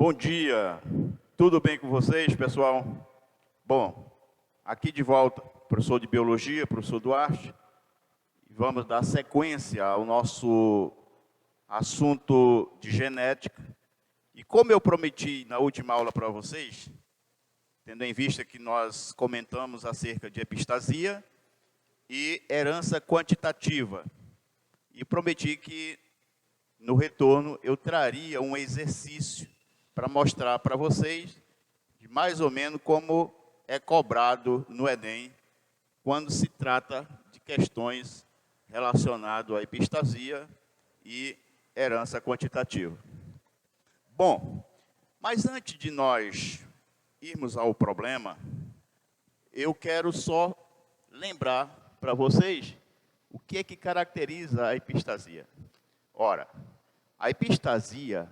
Bom dia, tudo bem com vocês, pessoal? Bom, aqui de volta, professor de Biologia, professor Duarte, e vamos dar sequência ao nosso assunto de genética. E como eu prometi na última aula para vocês, tendo em vista que nós comentamos acerca de epistasia e herança quantitativa, e prometi que no retorno eu traria um exercício para mostrar para vocês de mais ou menos como é cobrado no Enem quando se trata de questões relacionadas à epistasia e herança quantitativa. Bom, mas antes de nós irmos ao problema, eu quero só lembrar para vocês o que é que caracteriza a epistasia. Ora, a epistasia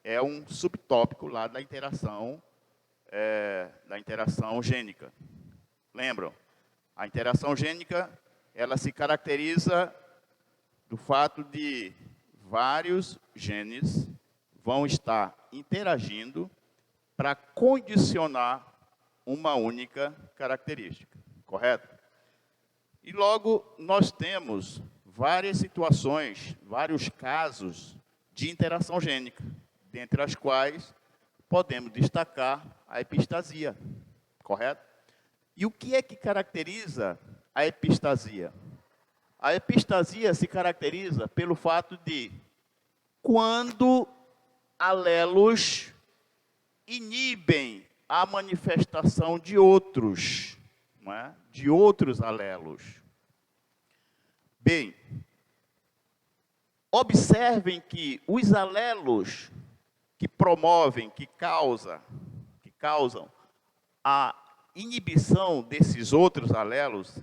é um subtópico lá da interação gênica. Lembram? A interação gênica, ela se caracteriza do fato de vários genes vão estar interagindo para condicionar uma única característica, correto? E logo nós temos várias situações, vários casos de interação gênica, dentre as quais podemos destacar a epistasia, correto? E o que é que caracteriza a epistasia? A epistasia se caracteriza pelo fato de, quando alelos inibem a manifestação de outros, não é? De outros alelos. Bem, observem que os alelos que promovem, que causam a inibição desses outros alelos,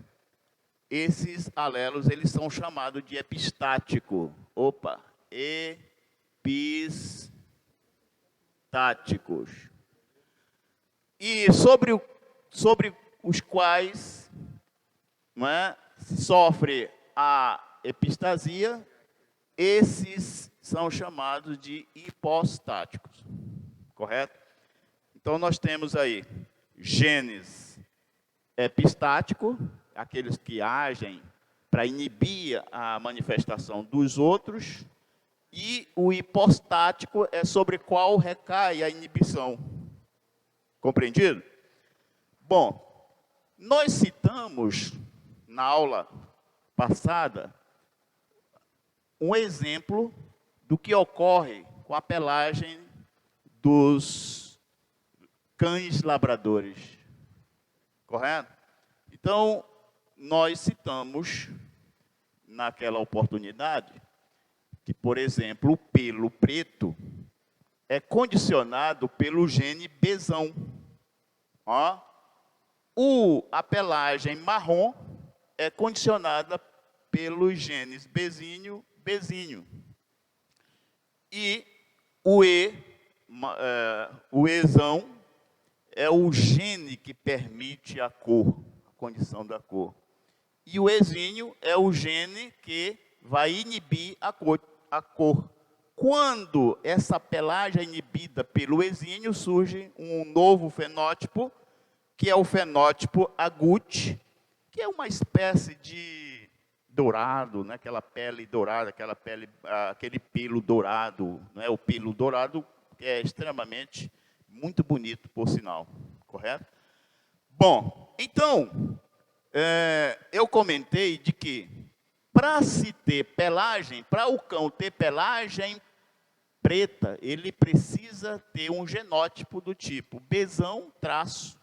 esses alelos eles são chamados de epistático. Epistáticos. E sobre os quais, não é, sofre a epistasia, esses são chamados de hipostáticos, correto? Então, nós temos aí genes epistáticos, aqueles que agem para inibir a manifestação dos outros, e o hipostático é sobre qual recai a inibição. Compreendido? Bom, nós citamos na aula passada um exemplo do que ocorre com a pelagem dos cães labradores, correto? Então, nós citamos naquela oportunidade que, por exemplo, o pelo preto é condicionado pelo gene Bzão. A pelagem marrom é condicionada pelos genes Bzinho, Bzinho. E o Ezão é o gene que permite a cor, a condição da cor. E o Ezinho é o gene que vai inibir a cor. Quando essa pelagem é inibida pelo Ezinho, surge um novo fenótipo, que é o fenótipo agouti, que é uma espécie de dourado, né? Aquela pele dourada, aquele pelo dourado, né? O pelo dourado que é extremamente muito bonito, por sinal, correto? Bom, então, eu comentei de que para se ter pelagem, para o cão ter pelagem preta, ele precisa ter um genótipo do tipo Bzão traço,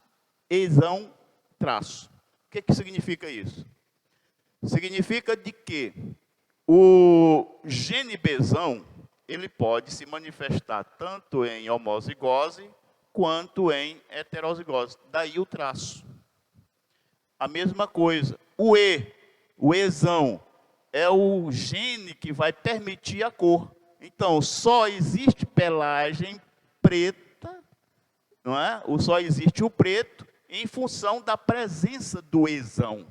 Ezão traço. O que significa isso? Significa de que o gene Bzão, ele pode se manifestar tanto em homozigose quanto em heterozigose. Daí o traço. A mesma coisa. O Ezão, é o gene que vai permitir a cor. Então, só existe pelagem preta, não é? Ou só existe o preto em função da presença do Ezão.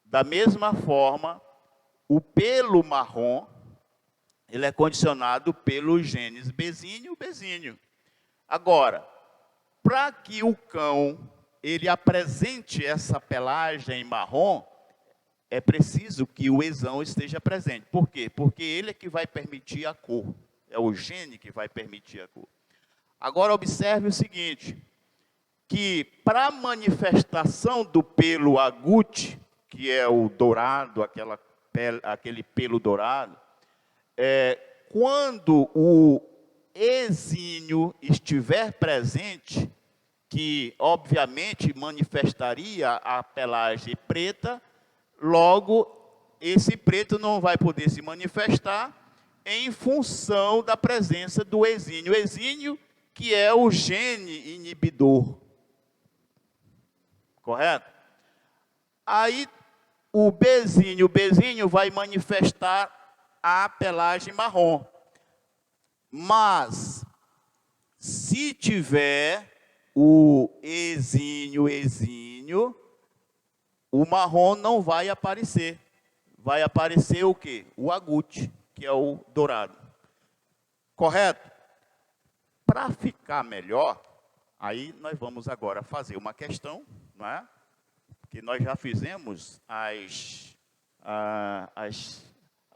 Da mesma forma, o pelo marrom ele é condicionado pelos genes bezínio e bezínio. Agora, para que o cão ele apresente essa pelagem marrom, é preciso que o exão esteja presente. Por quê? Porque ele é que vai permitir a cor. É o gene que vai permitir a cor. Agora, observe o seguinte, que para a manifestação do pelo agute, que é o dourado, aquele pelo dourado, quando o exínio estiver presente, que obviamente manifestaria a pelagem preta, logo esse preto não vai poder se manifestar em função da presença do exínio. O exínio, que é o gene inibidor. Correto? Aí o bezínio vai manifestar a pelagem marrom. Mas, se tiver o exínio, o marrom não vai aparecer. Vai aparecer o quê? O agute, que é o dourado. Correto? Para ficar melhor, aí nós vamos agora fazer uma questão, não é? Que nós já fizemos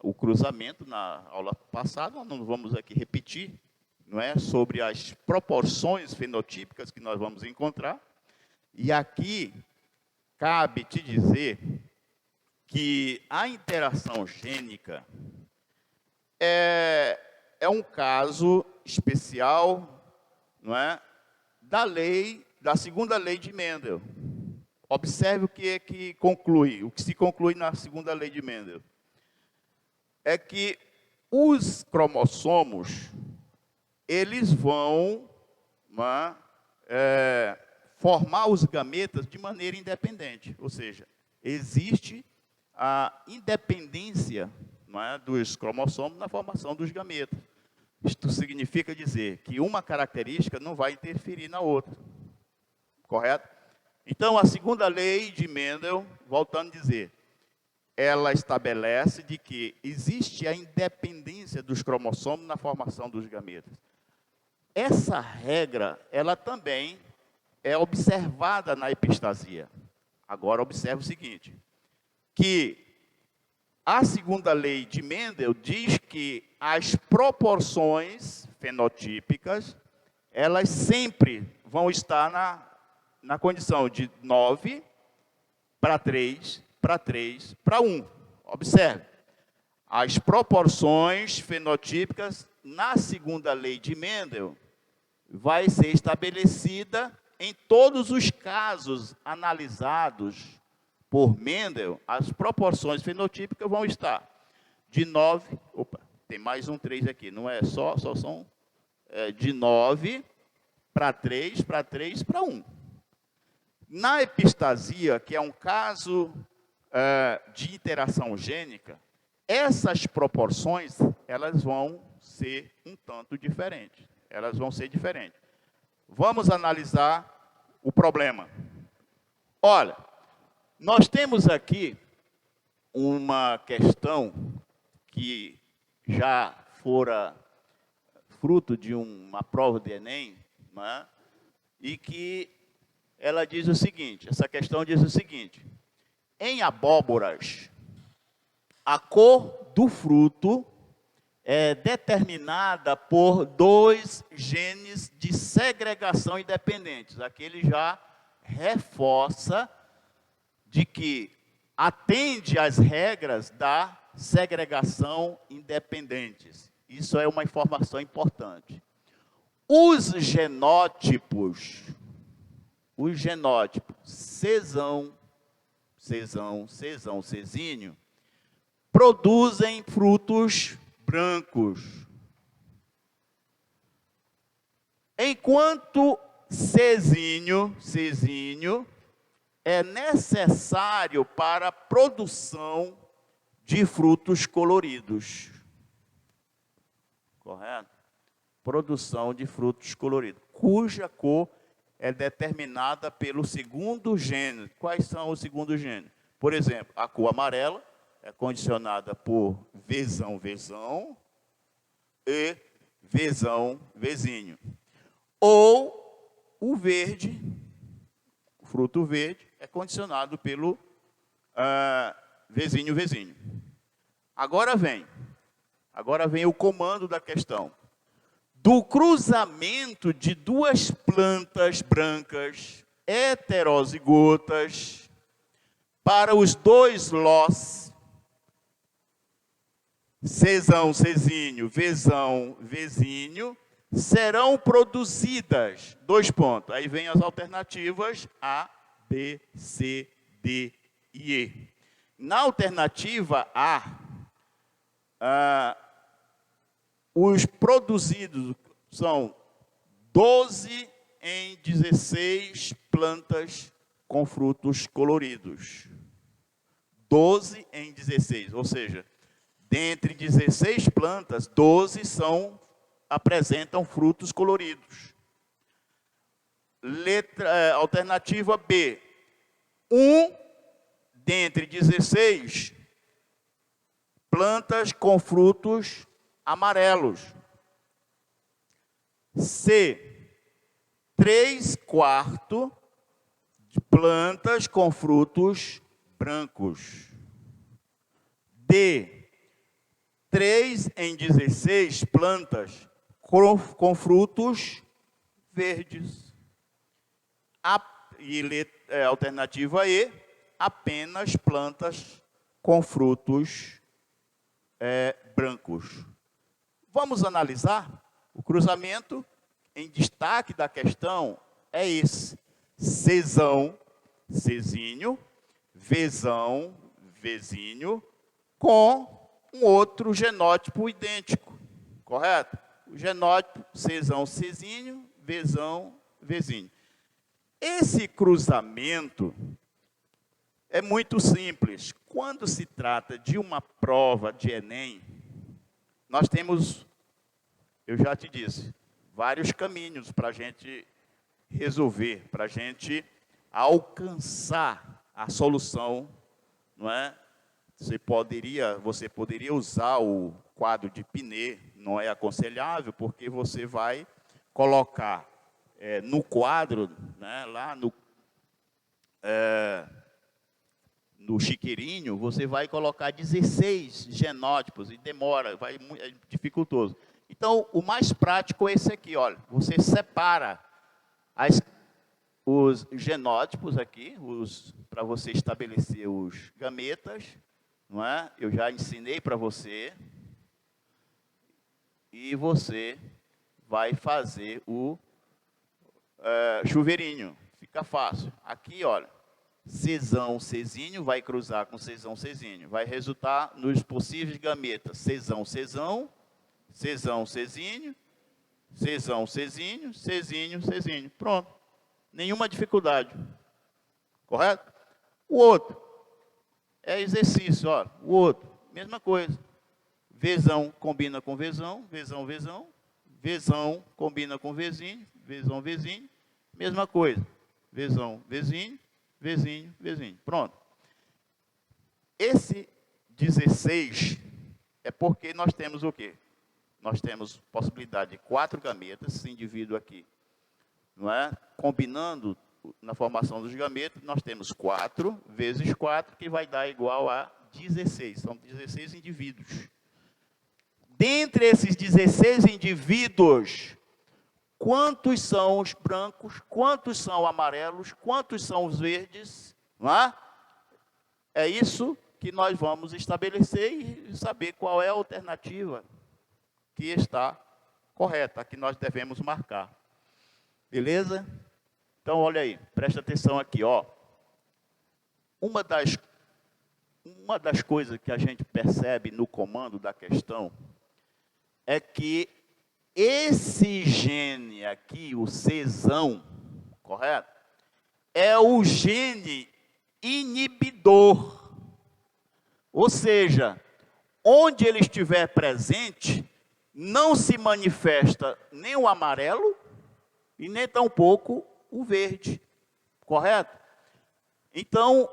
o cruzamento na aula passada, nós não vamos aqui repetir, não é? Sobre as proporções fenotípicas que nós vamos encontrar. E aqui cabe te dizer que a interação gênica é um caso especial, não é? Da segunda lei de Mendel. Observe o que é que conclui, o que se conclui na segunda lei de Mendel. É que os cromossomos, eles vão formar os gametas de maneira independente. Ou seja, existe a independência dos cromossomos na formação dos gametas. Isto significa dizer que uma característica não vai interferir na outra. Correto? Então, a segunda lei de Mendel, voltando a dizer, ela estabelece de que existe a independência dos cromossomos na formação dos gametas. Essa regra, ela também é observada na epistasia. Agora, observe o seguinte, que a segunda lei de Mendel diz que as proporções fenotípicas, elas sempre vão estar na condição de 9 para 3, para 3, para 1. Observe, as proporções fenotípicas na segunda lei de Mendel vai ser estabelecida em todos os casos analisados por Mendel, as proporções fenotípicas vão estar de 9, tem mais um 3 aqui, não é só são de 9 para 3, para 3, para 1. Na epistasia, que é um caso de interação gênica, essas proporções, elas vão ser um tanto diferentes. Elas vão ser diferentes. Vamos analisar o problema. Olha, nós temos aqui uma questão que já fora fruto de uma prova de Enem, né? E que ela diz o seguinte, essa questão diz o seguinte, em abóboras, a cor do fruto é determinada por 2 genes de segregação independentes. Aqui ele já reforça de que atende às regras da segregação independentes. Isso é uma informação importante. Os genótipos, cesão, cesínio, produzem frutos brancos. Enquanto cesínio é necessário para a produção de frutos coloridos. Correto? Produção de frutos coloridos, cuja cor é determinada pelo segundo gene. Quais são os segundos genes? Por exemplo, a cor amarela é condicionada por vezão, e Vzão, Vzinho. Ou o verde, o fruto verde, é condicionado pelo Vzinho, Vzinho. Agora vem o comando da questão. Do cruzamento de duas plantas brancas heterozigotas para os dois lós, Czão, Czinho, Vzão, Vzinho, serão produzidas, dois pontos. Aí vem as alternativas A, B, C, D e E. Na alternativa A, os produzidos são 12 em 16 plantas com frutos coloridos. 12 em 16, ou seja, dentre 16 plantas, 12 apresentam frutos coloridos. Alternativa B, 1 dentre 16 plantas com frutos amarelos. C, 3/4 de plantas com frutos brancos. D, 3 em 16 plantas com frutos verdes. Alternativa E, apenas plantas com frutos brancos. Vamos analisar o cruzamento em destaque da questão é esse. Czão, Czinho, Vzão, Vzinho, com um outro genótipo idêntico, correto? O genótipo Czão, Czinho, Vzão, Vzinho. Esse cruzamento é muito simples. Quando se trata de uma prova de Enem, nós temos, eu já te disse, vários caminhos para a gente resolver, para a gente alcançar a solução, não é? Você poderia usar o quadro de Pinet, não é aconselhável, porque você vai colocar no quadro, né, lá no chiqueirinho, você vai colocar 16 genótipos e demora, é dificultoso. Então, o mais prático é esse aqui, olha. Você separa os genótipos aqui, para você estabelecer os gametas, não é? Eu já ensinei para você. E você vai fazer o chuveirinho. Fica fácil. Aqui, olha. Czão, Czinho vai cruzar com Czão, Czinho. Vai resultar nos possíveis gametas. Czão, Czão, Czão, Czinho, Czão, Czinho, Czinho, Czinho. Pronto. Nenhuma dificuldade. Correto? O outro. É exercício, olha. O outro. Mesma coisa. Vzão combina com Vzão, Vzão, Vzão. Vzão combina com Vzinho, Vzão, Vzinho. Mesma coisa. Vzão, Vzinho. Vzinho, Vzinho. Pronto. Esse 16 é porque nós temos o quê? Nós temos possibilidade de 4 gametas, esse indivíduo aqui, não é? Combinando na formação dos gametas, nós temos 4 vezes 4, que vai dar igual a 16. São 16 indivíduos. Dentre esses 16 indivíduos, quantos são os brancos, quantos são amarelos, quantos são os verdes, não é? É isso que nós vamos estabelecer e saber qual é a alternativa que está correta, a que nós devemos marcar. Beleza? Então, olha aí, presta atenção aqui, ó. Uma das coisas que a gente percebe no comando da questão é que esse gene aqui, o Czão, correto? É o gene inibidor. Ou seja, onde ele estiver presente, não se manifesta nem o amarelo e nem tampouco o verde. Correto? Então,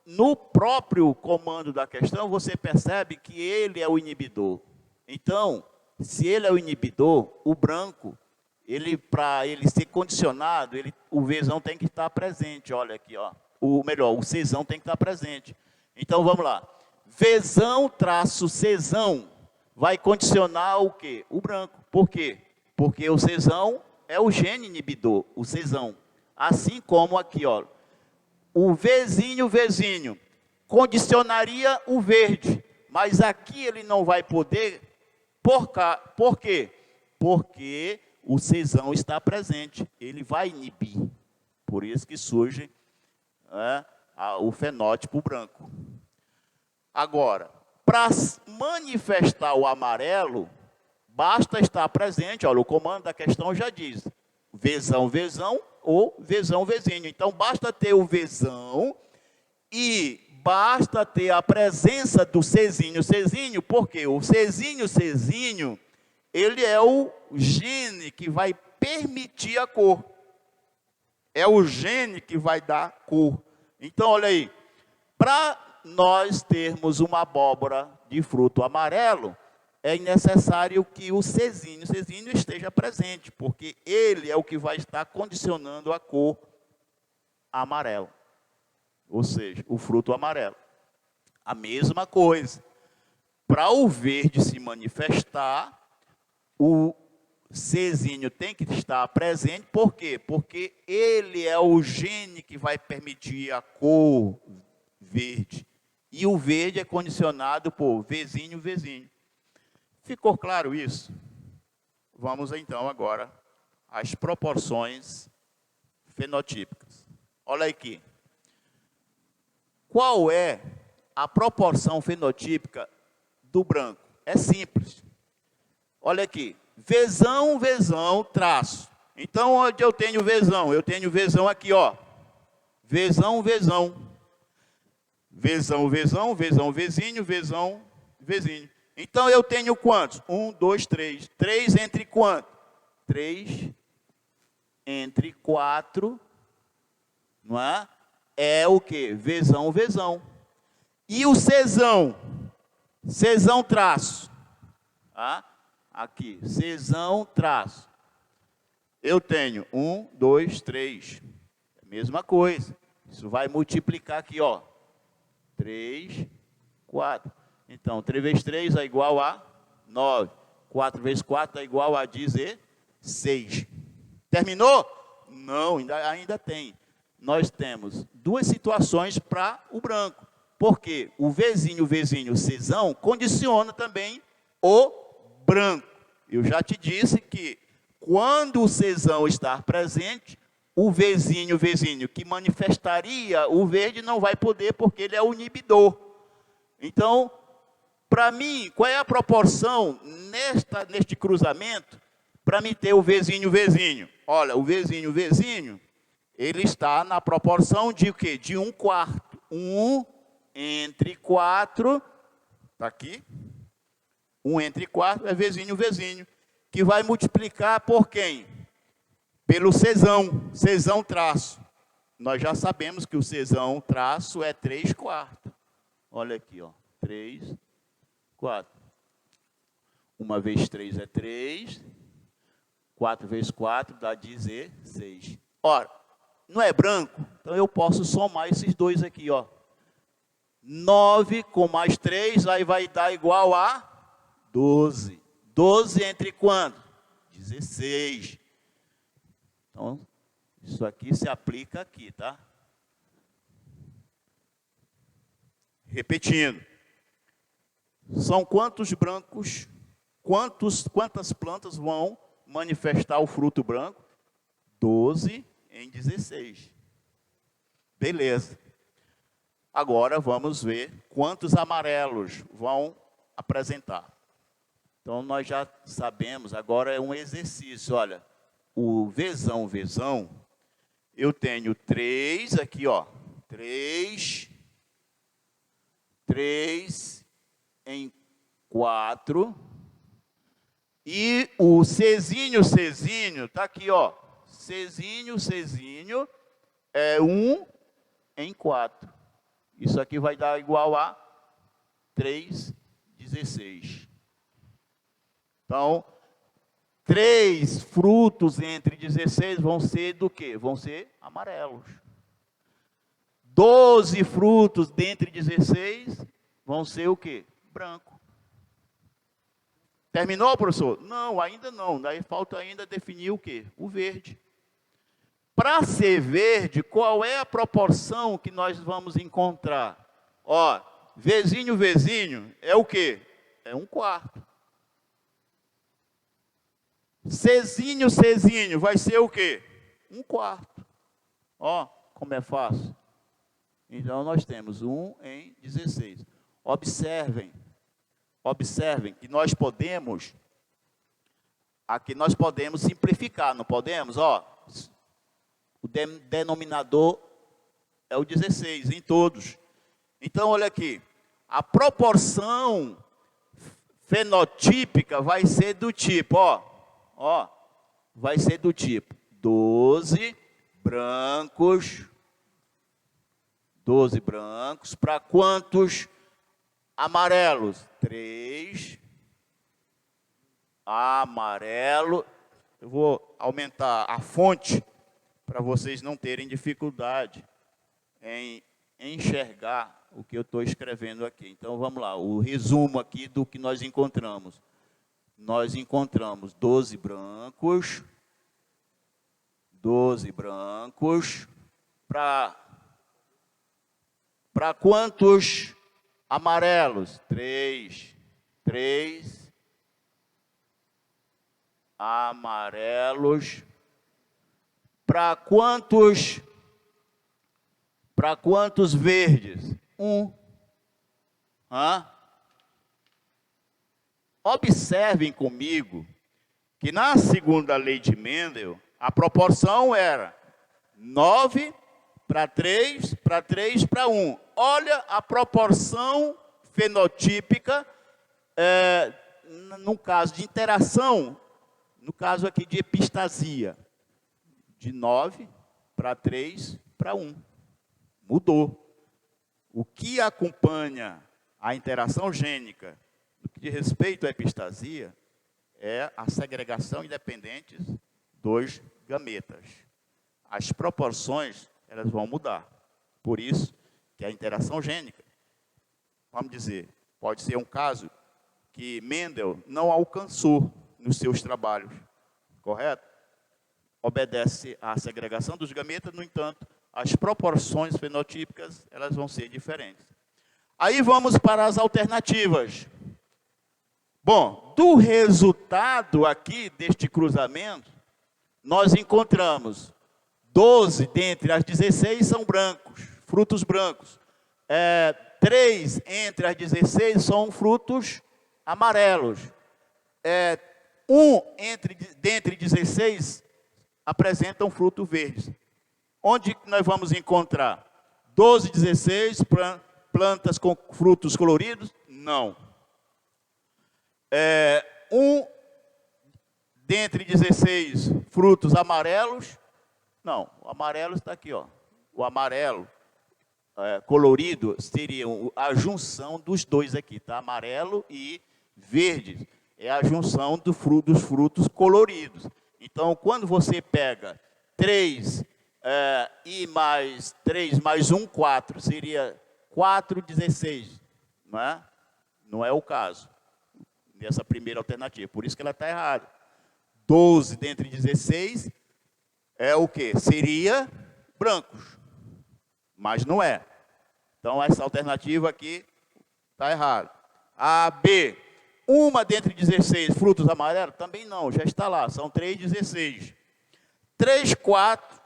no próprio comando da questão, você percebe que ele é o inibidor. Então, se ele é o inibidor, o branco, para ele ser condicionado, o Vzão tem que estar presente. Olha aqui, ó. O Czão tem que estar presente. Então, vamos lá. Vzão traço Czão vai condicionar o quê? O branco. Por quê? Porque o Czão é o gene inibidor, o Czão. Assim como aqui, ó. O Vzinho condicionaria o verde. Mas aqui ele não vai poder. Por quê? Porque o Czão está presente. Ele vai inibir. Por isso que surge o fenótipo branco. Agora, para manifestar o amarelo, basta estar presente. Olha, o comando da questão já diz. Vzão ou Vzinho. Então, basta ter o Vzão e basta ter a presença do Czinho, porque o Czinho, ele é o gene que vai permitir a cor. É o gene que vai dar cor. Então, olha aí, para nós termos uma abóbora de fruto amarelo, é necessário que o Czinho esteja presente, porque ele é o que vai estar condicionando a cor amarela. Ou seja, o fruto amarelo. A mesma coisa. Para o verde se manifestar, o Czinho tem que estar presente. Por quê? Porque ele é o gene que vai permitir a cor verde. E o verde é condicionado por Vzinho. Ficou claro isso? Vamos então agora às proporções fenotípicas. Olha aqui. Qual é a proporção fenotípica do branco? É simples. Olha aqui. Vzão, traço. Então, onde eu tenho Vzão? Eu tenho Vzão aqui, ó. Vzão. Vzinho. Então, eu tenho quantos? 1, 2, 3. 3 entre quanto? 3 entre 4, não é? É o quê? Vzão. E o Czão traço. Aqui, Czão traço. Eu tenho 1, 2, 3. Mesma coisa. Isso vai multiplicar aqui, ó. 3, 4. Então, 3 vezes 3 é igual a 9. 4 vezes 4 é igual a 16. Terminou? Não, ainda tem. Nós temos duas situações para o branco. Porque o Vzinho, Czão, condiciona também o branco. Eu já te disse que quando o Czão estar presente, o Vzinho, que manifestaria o verde, não vai poder, porque ele é o inibidor. Então, para mim, qual é a proporção neste cruzamento para mim ter o Vzinho? Olha, o Vzinho, ele está na proporção de o quê? De 1/4. 1 entre 4, está aqui. 1 entre 4 é Vzinho, que vai multiplicar por quem? Pelo Czão traço. Nós já sabemos que o Czão traço é 3/4. Olha aqui, ó, 3/4. 1 vezes 3 é 3. 4 vezes 4 dá 16. Ora, não é branco? Então eu posso somar esses dois aqui, ó. 9 com mais 3, aí vai dar igual a 12. 12 entre quanto? 16. Então, isso aqui se aplica aqui, tá? Repetindo. São quantos brancos, quantas plantas vão manifestar o fruto branco? 12 em 16. Beleza. Agora vamos ver quantos amarelos vão apresentar. Então, nós já sabemos, agora é um exercício. Olha, o Vzão, eu tenho 3 aqui, ó. 3 em 4. E o Czinho, está aqui, ó. Czinho é 1 em 4. Isso aqui vai dar igual a 3, 16. Então, 3 frutos entre 16 vão ser do quê? Vão ser amarelos. 12 frutos dentre 16 vão ser o quê? Branco. Terminou, professor? Não, ainda não. Daí falta ainda definir o quê? O verde. Para ser verde, qual é a proporção que nós vamos encontrar? Ó, Vzinho, Vzinho, é o quê? É 1/4. Czinho, Czinho, vai ser o quê? 1/4. Ó, como é fácil. Então, nós temos 1 em 16. Observem que nós podemos, aqui nós podemos simplificar, não podemos? Ó, o denominador é o 16 em todos. Então, olha aqui, a proporção fenotípica vai ser do tipo, ó, vai ser do tipo 12 brancos, para quantos amarelos? 3 amarelo. Eu vou aumentar a fonte para vocês não terem dificuldade em enxergar o que eu estou escrevendo aqui. Então, vamos lá, o resumo aqui do que nós encontramos. Nós encontramos 12 brancos, para quantos amarelos? 3 amarelos. Para quantos verdes? 1. Observem comigo que na segunda lei de Mendel, a proporção era 9 para 3, para 1. Olha a proporção fenotípica, no caso de interação, no caso aqui de epistasia, de 9 para 3 para 1. Mudou. O que acompanha a interação gênica, no que diz respeito à epistasia, é a segregação independente dos gametas. As proporções, elas vão mudar. Por isso que a interação gênica, vamos dizer, pode ser um caso que Mendel não alcançou nos seus trabalhos, correto? Obedece à segregação dos gametas, no entanto, as proporções fenotípicas, elas vão ser diferentes. Aí vamos para as alternativas. Bom, do resultado aqui deste cruzamento, nós encontramos 12 dentre as 16 são brancos, frutos brancos. 3 entre as 16 são frutos amarelos. 1 dentre 16 apresentam fruto verde. Onde nós vamos encontrar? 12, 16 plantas com frutos coloridos? Não. 1 dentre 16 frutos amarelos? Não, o amarelo está aqui, ó. O amarelo colorido seria a junção dos dois aqui, tá? Amarelo e verde. É a junção dos frutos coloridos. Então, quando você pega 3 e mais 3 mais 1, 4, seria 4, 16, não é? Não é o caso dessa primeira alternativa, por isso que ela está errada. 12 dentre 16 é o quê? Seria brancos, mas não é. Então, essa alternativa aqui está errada. A, B, 1 dentre 16 frutos amarelos? Também não, já está lá, são 3, 16. 3, 4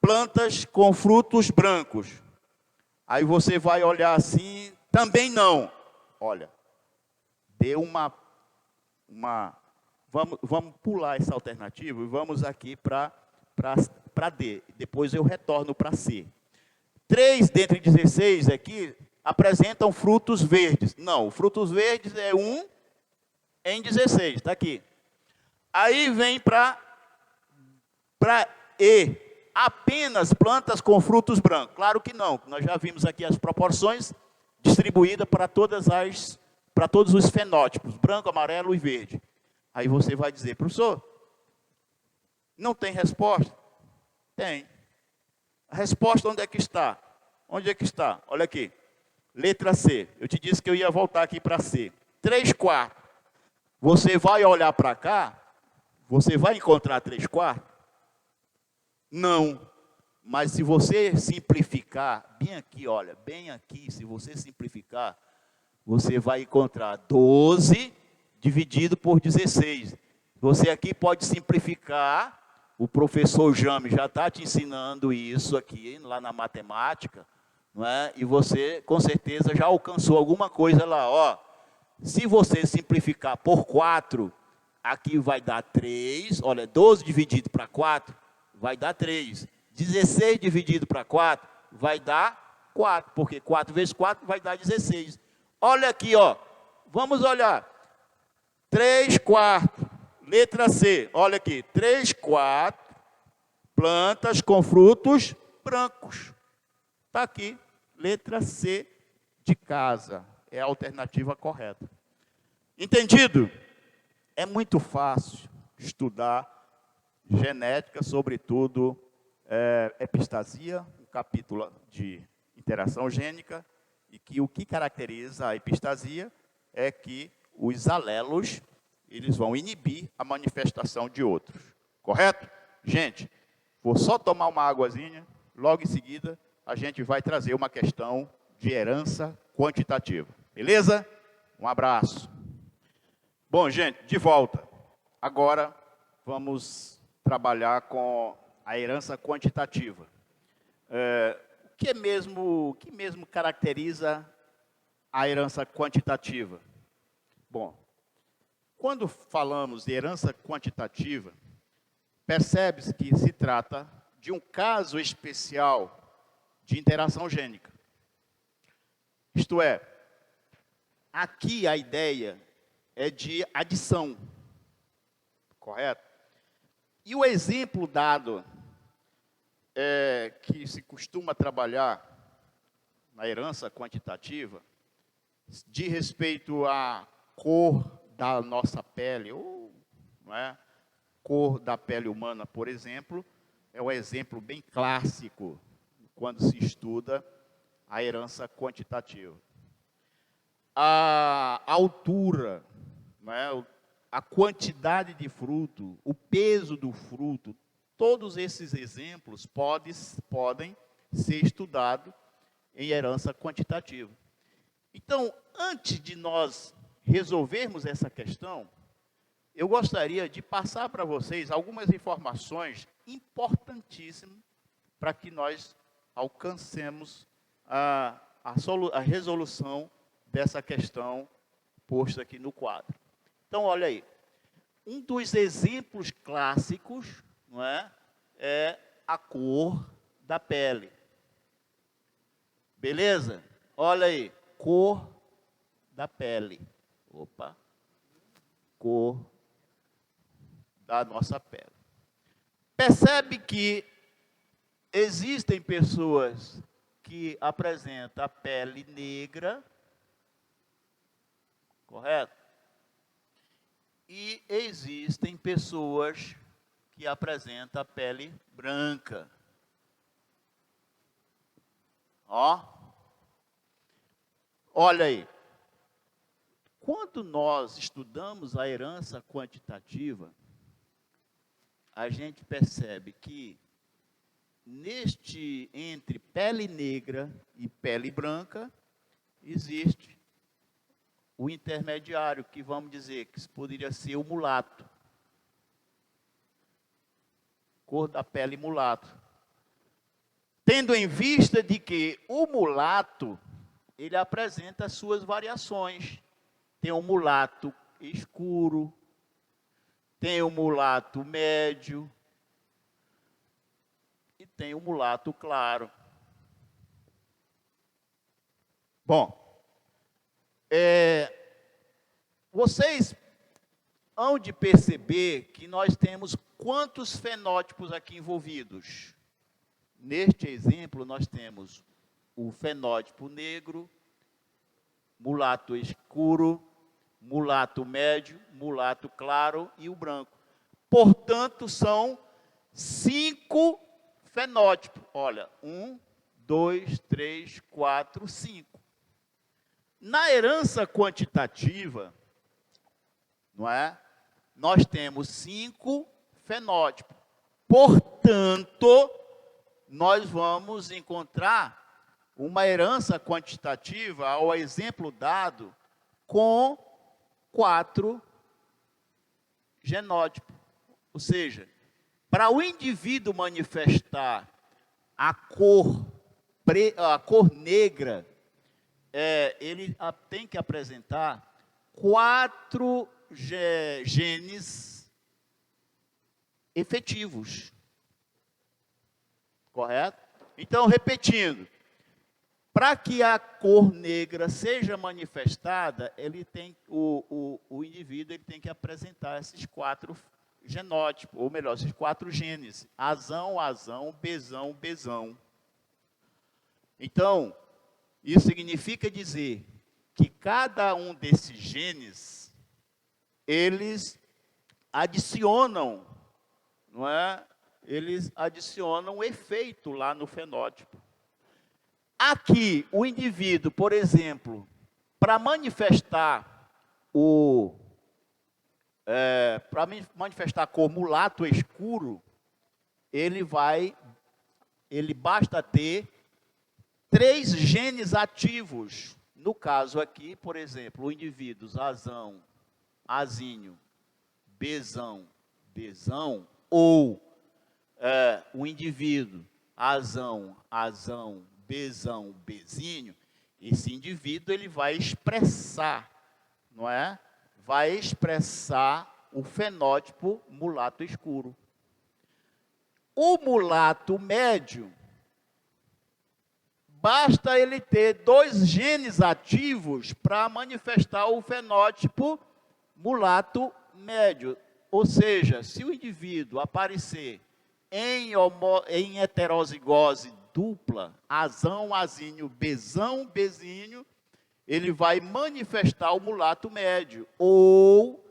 plantas com frutos brancos. Aí você vai olhar assim, também não. Olha, deu vamos pular essa alternativa e vamos aqui para D. Depois eu retorno para C. 3 dentre 16 aqui apresentam frutos verdes. Não, frutos verdes é 1 em 16, está aqui. Aí vem para E. Apenas plantas com frutos brancos. Claro que não, nós já vimos aqui as proporções distribuídas para todos os fenótipos, branco, amarelo e verde. Aí você vai dizer, professor, não tem resposta? Tem. A resposta onde é que está? Onde é que está? Olha aqui. Letra C. Eu te disse que eu ia voltar aqui para C. 3/4. Você vai olhar para cá, você vai encontrar 3/4? Não. Mas se você simplificar, bem aqui, olha, bem aqui, se você simplificar, você vai encontrar 12 dividido por 16. Você aqui pode simplificar, o professor Jame já está te ensinando isso aqui, lá na matemática, não é? E você, com certeza, já alcançou alguma coisa lá, ó. Se você simplificar por 4, aqui vai dar 3, olha, 12 dividido para 4, vai dar 3. 16 dividido para 4, vai dar 4, porque 4 vezes 4 vai dar 16. Olha aqui, ó, vamos olhar. 3/4, letra C, olha aqui, 3/4, plantas com frutos brancos. Está aqui, letra C de casa, é a alternativa correta. Entendido? É muito fácil estudar genética, sobretudo epistasia, um capítulo de interação gênica, e que o que caracteriza a epistasia é que os alelos, eles vão inibir a manifestação de outros. Correto? Gente, vou só tomar uma águazinha, logo em seguida a gente vai trazer uma questão de herança quantitativa. Beleza? Um abraço. Bom, gente, de volta. Agora vamos trabalhar com a herança quantitativa. O que mesmo caracteriza a herança quantitativa? Bom, quando falamos de herança quantitativa, percebe-se que se trata de um caso especial de interação gênica. Isto é, aqui a ideia é de adição, correto? E o exemplo dado, que se costuma trabalhar na herança quantitativa, de respeito à cor da nossa pele, ou não é? Cor da pele humana, por exemplo, é um exemplo bem clássico quando se estuda a herança quantitativa. A altura, não é? A quantidade de fruto, o peso do fruto, todos esses exemplos podem ser estudados em herança quantitativa. Então, antes de nós resolvermos essa questão, eu gostaria de passar para vocês algumas informações importantíssimas para que nós alcancemos a resolução dessa questão posta aqui no quadro. Então, olha aí. Um dos exemplos clássicos, não é a cor da pele. Beleza? Olha aí. Cor da pele. Opa. Cor da nossa pele. Percebe que existem pessoas que apresentam a pele negra, correto? E existem pessoas que apresentam a pele branca. Ó. Olha aí. Quando nós estudamos a herança quantitativa, a gente percebe que entre pele negra e pele branca, existe o intermediário, que vamos dizer que poderia ser o mulato. Cor da pele mulato. Tendo em vista de que o mulato, ele apresenta as suas variações. Tem o mulato escuro, tem o mulato médio e tem o mulato claro. Bom, vocês hão de perceber que nós temos quantos fenótipos aqui envolvidos. Neste exemplo, nós temos o fenótipo negro, mulato escuro, mulato médio, mulato claro e o branco. Portanto, são 5 fenótipos. Olha, 1, 2, 3, 4, 5. Na herança quantitativa, não é? Nós temos 5 fenótipos. Portanto, nós vamos encontrar uma herança quantitativa, ao exemplo dado, com 4 genótipos. Ou seja, para o indivíduo manifestar a cor negra, ele tem que apresentar 4 genes efetivos. Correto? Então, repetindo, para que a cor negra seja manifestada, o indivíduo ele tem que apresentar esses 4 genótipos, ou melhor, esses 4 genes: azão, azão, bezão, bezão. Então, isso significa dizer que cada um desses genes, eles adicionam, não é? Eles adicionam efeito lá no fenótipo. Aqui, o indivíduo, por exemplo, para manifestar a cor mulato escuro, ele basta ter 3 genes ativos. No caso aqui, por exemplo, o indivíduo azão, azinho, bezão, bezão, ou o indivíduo azão, azão, bezão, bezinho, esse indivíduo ele vai expressar, não é? Vai expressar o fenótipo mulato escuro. O mulato médio, basta ele ter 2 genes ativos para manifestar o fenótipo mulato médio. Ou seja, se o indivíduo aparecer em heterozigose dupla, azão, azinho, bezão, bezinho, ele vai manifestar o mulato médio. Ou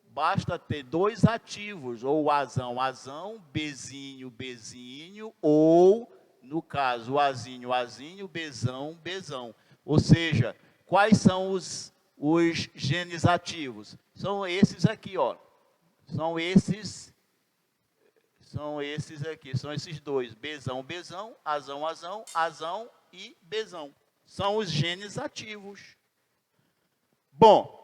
basta ter 2 ativos, ou azão, azão, bezinho, bezinho, ou, no caso, o azinho, azinho, bezão, bezão. Ou seja, quais são os genes ativos? São esses aqui, ó. São esses aqui, são esses 2, bezão, bezão, azão, azão, azão e bezão. São os genes ativos. Bom,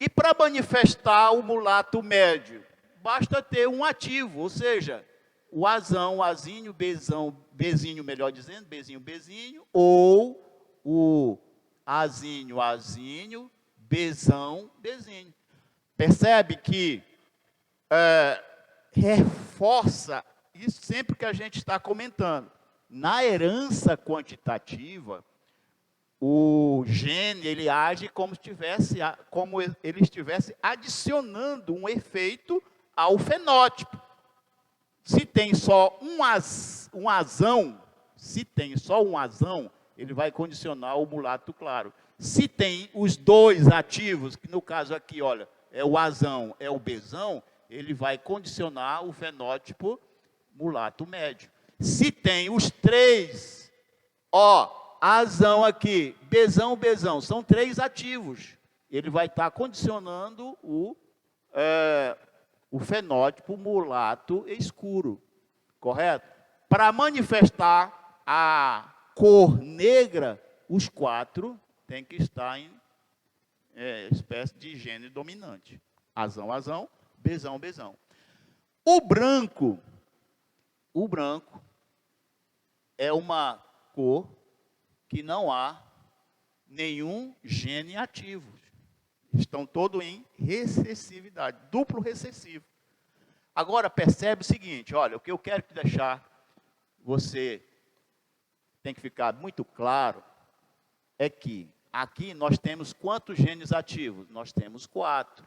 e para manifestar o mulato médio, basta ter um ativo, ou seja, o azão, azinho, bezão, bezinho, melhor dizendo, bezinho, bezinho, ou o azinho, azinho, bezão, bezinho. Percebe que reforça isso sempre que a gente está comentando. Na herança quantitativa, o gene ele age como ele estivesse adicionando um efeito ao fenótipo. Se tem só um azão, ele vai condicionar o mulato claro. Se tem os 2 ativos, que no caso aqui, olha, é o azão, é o bezão, ele vai condicionar o fenótipo mulato médio. Se tem os 3, azão aqui, bezão, bezão, são 3 ativos. Ele vai estar condicionando o fenótipo mulato escuro, correto? Para manifestar a cor negra, os 4 têm que estar em espécie de gene dominante. Azão, azão, bezão, bezão. O branco é uma cor que não há nenhum gene ativo. Estão todos em recessividade, duplo recessivo. Agora, percebe o seguinte, olha, o que eu quero te deixar, você tem que ficar muito claro, é que aqui nós temos quantos genes ativos? Nós temos 4.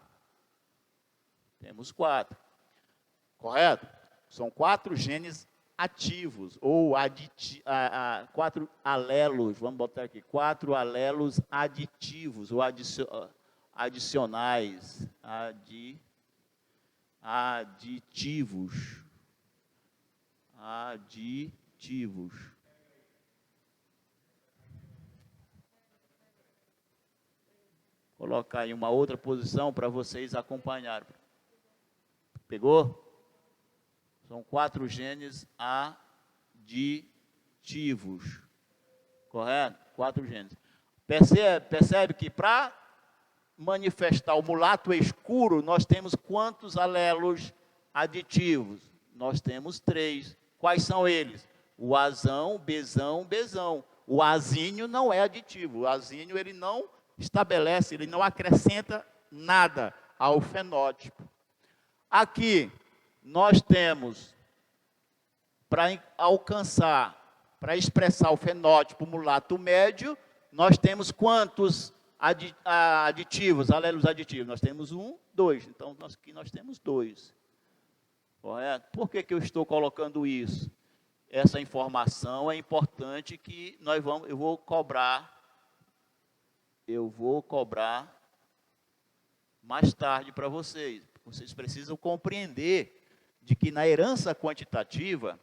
Temos 4. Correto? São 4 genes ativos, ou 4 alelos, vamos botar aqui, 4 alelos aditivos, ou adicionais, aditivos. Vou colocar em uma outra posição para vocês acompanharem. Pegou? São 4 genes aditivos. Correto? 4 genes. Percebe que para manifestar o mulato escuro, nós temos quantos alelos aditivos? Nós temos 3. Quais são eles? O azão, bezão, bezão. O azinho não é aditivo. O azinho ele não estabelece, ele não acrescenta nada ao fenótipo. Aqui nós temos, para alcançar, para expressar o fenótipo mulato médio, nós temos quantos aditivos, alelos aditivos? Nós temos 1, 2. Então, aqui nós temos 2. Correto? Por que eu estou colocando isso? Essa informação é importante que eu vou cobrar mais tarde para vocês. Vocês precisam compreender de que na herança quantitativa,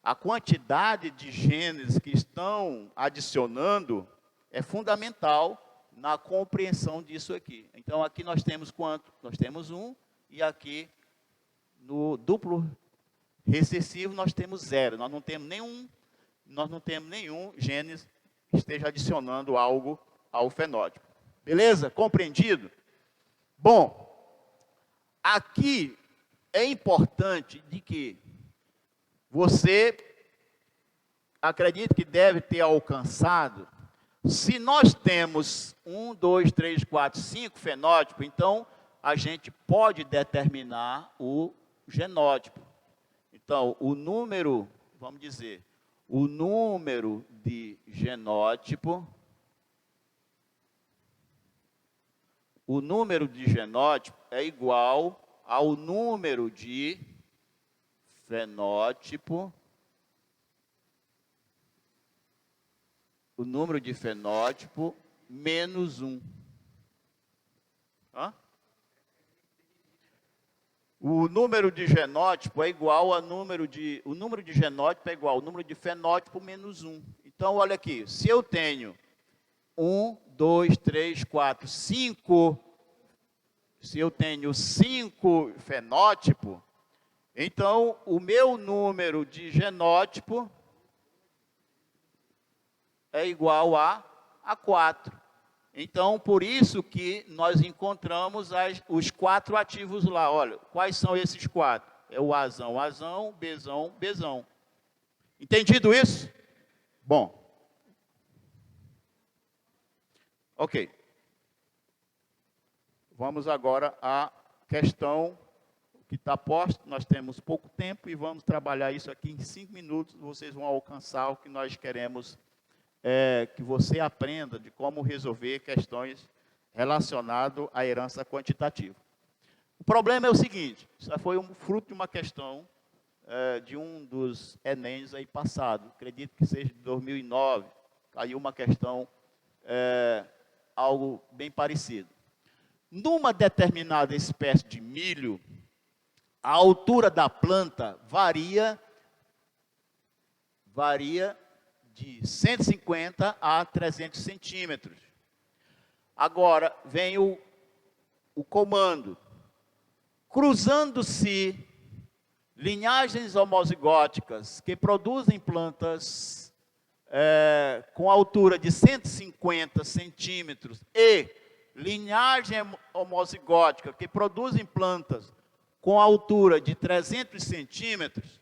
a quantidade de genes que estão adicionando é fundamental na compreensão disso aqui. Então, aqui nós temos quanto? Nós temos 1, e aqui no duplo recessivo nós temos 0. Nós não temos nenhum gene que esteja adicionando algo ao fenótipo. Beleza? Compreendido? Bom, aqui é importante de que você acredita que deve ter alcançado. Se nós temos 1, 2, 3, 4, 5 fenótipos, então a gente pode determinar o genótipo. Então, o número, vamos dizer, o número de genótipo, é igual ao número de fenótipo, menos 1. O número de genótipo é igual ao número de fenótipo menos 1. Então, olha aqui, se eu tenho 1, 2, 3, 4, 5, se eu tenho 5 fenótipos, então o meu número de genótipo é igual a 4. Então, por isso que nós encontramos os 4 ativos lá. Olha, quais são esses 4? É o azão, azão, bezão, bezão. Entendido isso? Bom. Ok. Vamos agora à questão que está posta. Nós temos pouco tempo e vamos trabalhar isso aqui em 5 minutos. Vocês vão alcançar o que nós queremos que você aprenda de como resolver questões relacionadas à herança quantitativa. O problema é o seguinte, isso foi fruto de uma questão de um dos Enems aí passado, acredito que seja de 2009, caiu uma questão, algo bem parecido. Numa determinada espécie de milho, a altura da planta varia de 150 a 300 centímetros. Agora, vem o comando. Cruzando-se linhagens homozigóticas que produzem plantas com altura de 150 centímetros e linhagem homozigótica que produzem plantas com altura de 300 centímetros,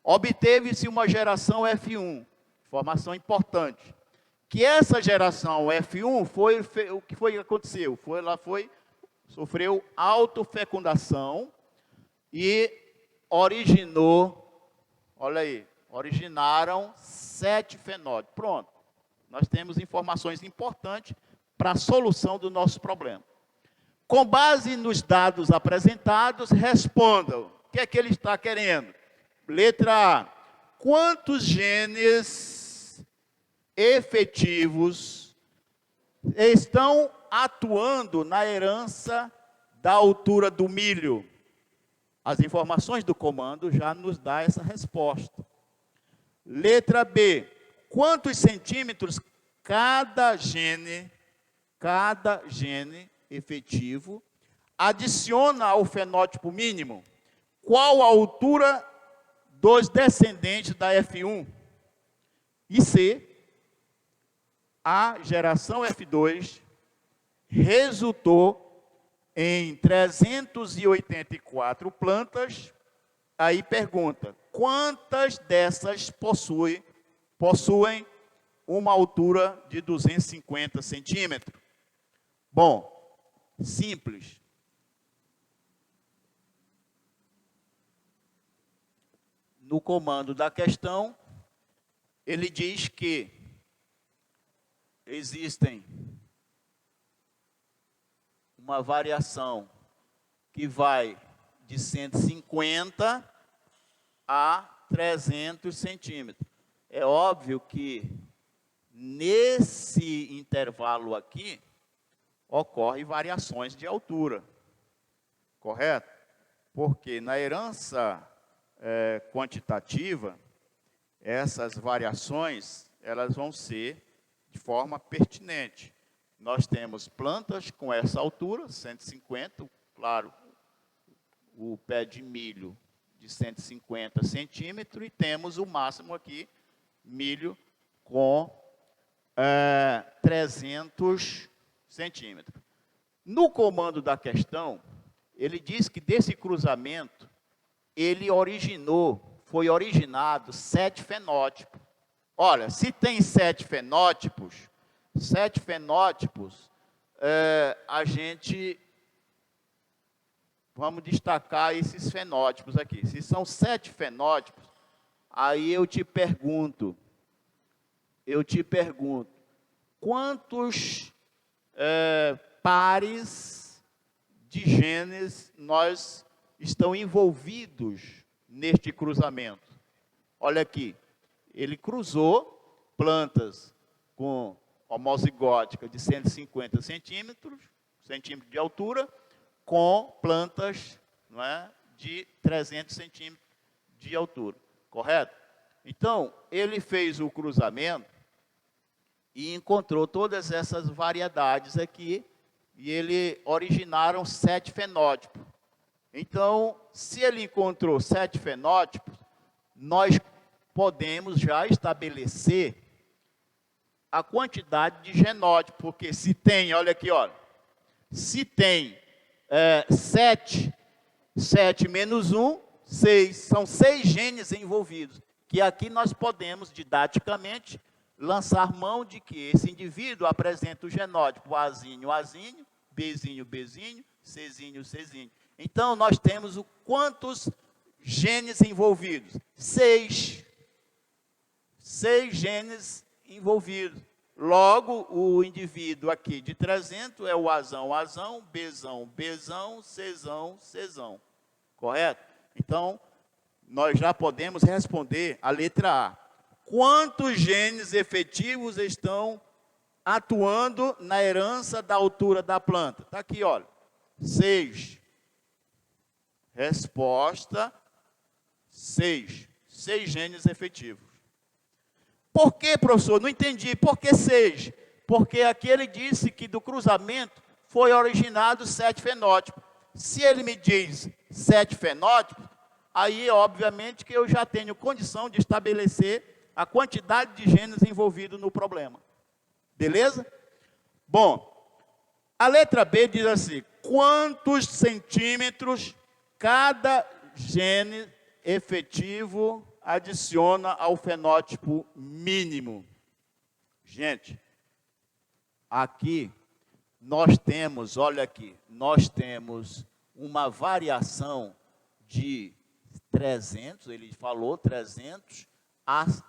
obteve-se uma geração F1. Informação importante. Que essa geração F1 o que foi que aconteceu? Sofreu autofecundação e originaram 7 fenótipos. Pronto. Nós temos informações importantes para a solução do nosso problema. Com base nos dados apresentados, respondam. O que é que ele está querendo? Letra A. Quantos genes efetivos estão atuando na herança da altura do milho? As informações do comando já nos dá essa resposta. Letra B. Quantos centímetros cada gene efetivo adiciona ao fenótipo mínimo? Qual a altura dos descendentes da F1? E C. A geração F2 resultou em 384 plantas. Aí pergunta, quantas dessas possuem uma altura de 250 centímetros? Bom, simples. No comando da questão, ele diz que existem uma variação que vai de 150 a 300 centímetros. É óbvio que nesse intervalo aqui ocorrem variações de altura, correto? Porque na herança quantitativa, essas variações elas vão ser de forma pertinente. Nós temos plantas com essa altura, 150, claro, o pé de milho de 150 centímetros, e temos o máximo aqui, milho com 300 centímetros. No comando da questão, ele diz que desse cruzamento, foi originado 7 fenótipos. Olha, se tem 7 fenótipos, a gente, vamos destacar esses fenótipos aqui. Se são 7 fenótipos, aí eu te pergunto, quantos pares de genes nós estão envolvidos neste cruzamento? Olha aqui, ele cruzou plantas com homozigótica de 150 centímetros de altura, com plantas, não é, de 300 centímetros de altura, correto? Então, ele fez o cruzamento e encontrou todas essas variedades aqui, e ele originaram 7 fenótipos. Então, se ele encontrou 7 fenótipos, nós podemos já estabelecer a quantidade de genótipo, porque se tem, olha aqui, olha, se tem 7 menos 1, 6, são 6 genes envolvidos, que aqui nós podemos, didaticamente, lançar mão de que esse indivíduo apresenta o genótipo Azinho, Azinho, Bzinho, Bzinho, Czinho, Czinho. Então, nós temos quantos genes envolvidos? 6. 6 genes envolvidos. Logo, o indivíduo aqui de 300 é o Azão, Azão, Bzão, Bzão, Czão, Czão. Correto? Então, nós já podemos responder a letra A. Quantos genes efetivos estão atuando na herança da altura da planta? Está aqui, olha. 6. Resposta: 6. 6 genes efetivos. Por que, professor? Não entendi. Por que 6? Porque aqui ele disse que do cruzamento foi originado 7 fenótipos. Se ele me diz 7 fenótipos, aí, obviamente, que eu já tenho condição de estabelecer a quantidade de genes envolvidos no problema. Beleza? Bom, a letra B diz assim: quantos centímetros cada gene efetivo adiciona ao fenótipo mínimo? Gente, aqui nós temos, olha aqui, nós temos uma variação de 300, ele falou 300,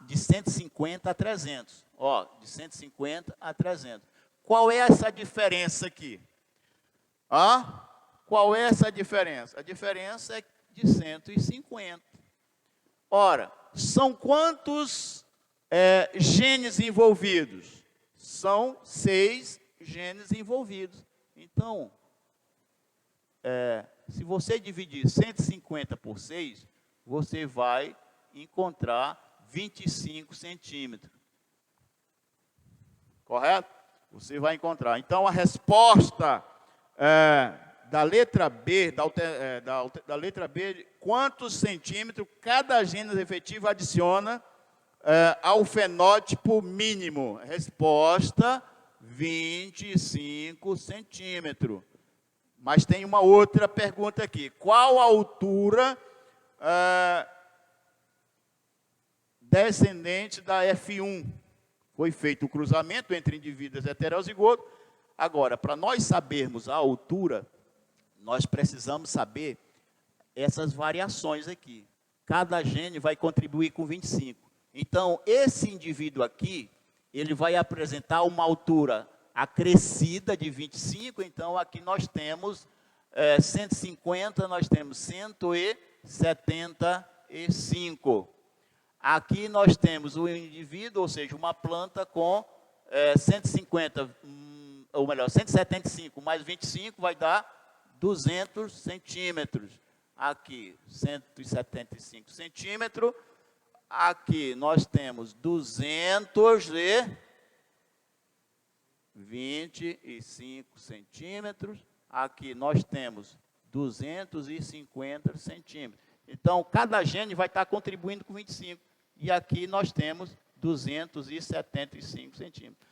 de 150 a 300. Ó, de 150 a 300. Qual é essa diferença aqui? Qual é essa diferença? A diferença é de 150. Ora, são quantos genes envolvidos? São 6 genes envolvidos. Então, se você dividir 150 por 6, você vai encontrar 25 centímetros. Correto? Você vai encontrar. Então, a resposta da letra B, da letra B, quantos centímetros cada gênese efetivo adiciona ao fenótipo mínimo? Resposta, 25 centímetros. Mas tem uma outra pergunta aqui. Qual a altura descendente da F1? Foi feito o cruzamento entre indivíduos heterozigotos. Agora, para nós sabermos a altura, nós precisamos saber essas variações aqui. Cada gene vai contribuir com 25. Então, esse indivíduo aqui, ele vai apresentar uma altura acrescida de 25. Então, aqui nós temos 150, nós temos 175. Aqui nós temos o indivíduo, ou seja, uma planta com 175 mais 25 vai dar 200 centímetros. Aqui, 175 centímetros. Aqui nós temos 225 centímetros. Aqui nós temos 250 centímetros. Então, cada gene vai estar contribuindo com 25. E aqui nós temos 275 centímetros.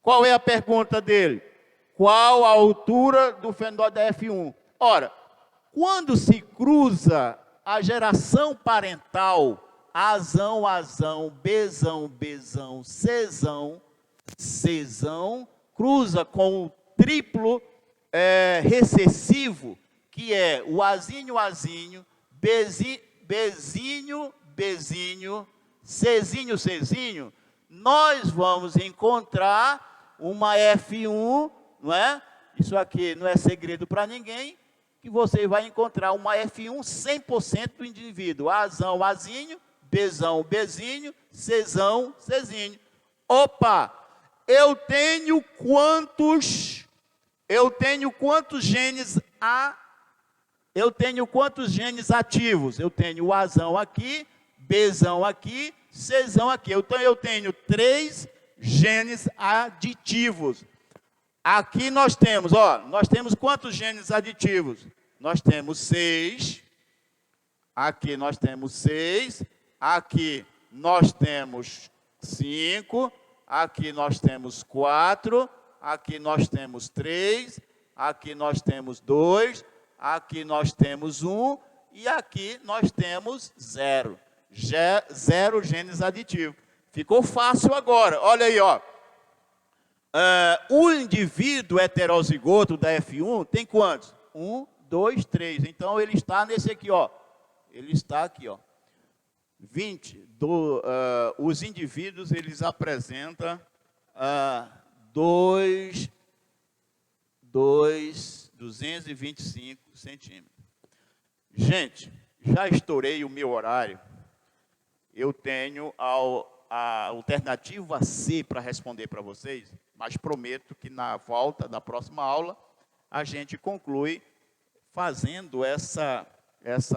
Qual é a pergunta dele? Qual a altura do fenótipo da F1? Ora, quando se cruza a geração parental, Azão, Azão, Bzão, Bzão, Czão, Czão, cruza com o triplo recessivo, que é o Azinho, Azinho, Bzinho, Bzinho, Czinho, Czinho, nós vamos encontrar uma F1, não é? Isso aqui não é segredo para ninguém, que você vai encontrar uma F1 100% do indivíduo. Azão, Azinho, Bzão, Bzinho, Czão, Czinho. Opa! Eu tenho quantos genes Eu tenho quantos genes ativos? Eu tenho o Azão aqui, Bzão aqui, Czão aqui. Então, eu tenho 3 genes aditivos. Aqui nós temos quantos genes aditivos? Nós temos 6. Aqui nós temos 6. Aqui nós temos 5. Aqui nós temos 4. Aqui nós temos 3. Aqui nós temos 2. Aqui nós temos 1. E aqui nós temos 0. 0 genes aditivos. Ficou fácil agora. Olha aí, ó. O indivíduo heterozigoto da F1 tem quantos? 1, 2, 3. Então, ele está nesse aqui, ó. Ele está aqui, ó. 20. Os indivíduos, eles apresentam 225 centímetros. Gente, já estourei o meu horário. Eu tenho a alternativa C para responder para vocês, mas prometo que na volta da próxima aula, a gente conclui fazendo essa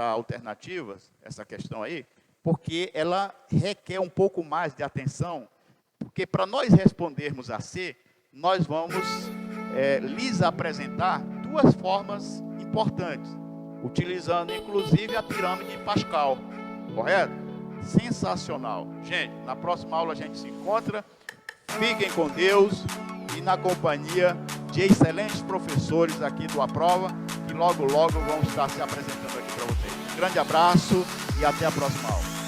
alternativa, essa questão aí, porque ela requer um pouco mais de atenção, porque para nós respondermos a C, nós vamos lhes apresentar 2 formas importantes, utilizando inclusive a pirâmide de Pascal, correto? Sensacional. Gente, na próxima aula a gente se encontra. Fiquem com Deus e na companhia de excelentes professores aqui do Aprova, que logo, logo vão estar se apresentando aqui para vocês. Um grande abraço e até a próxima aula.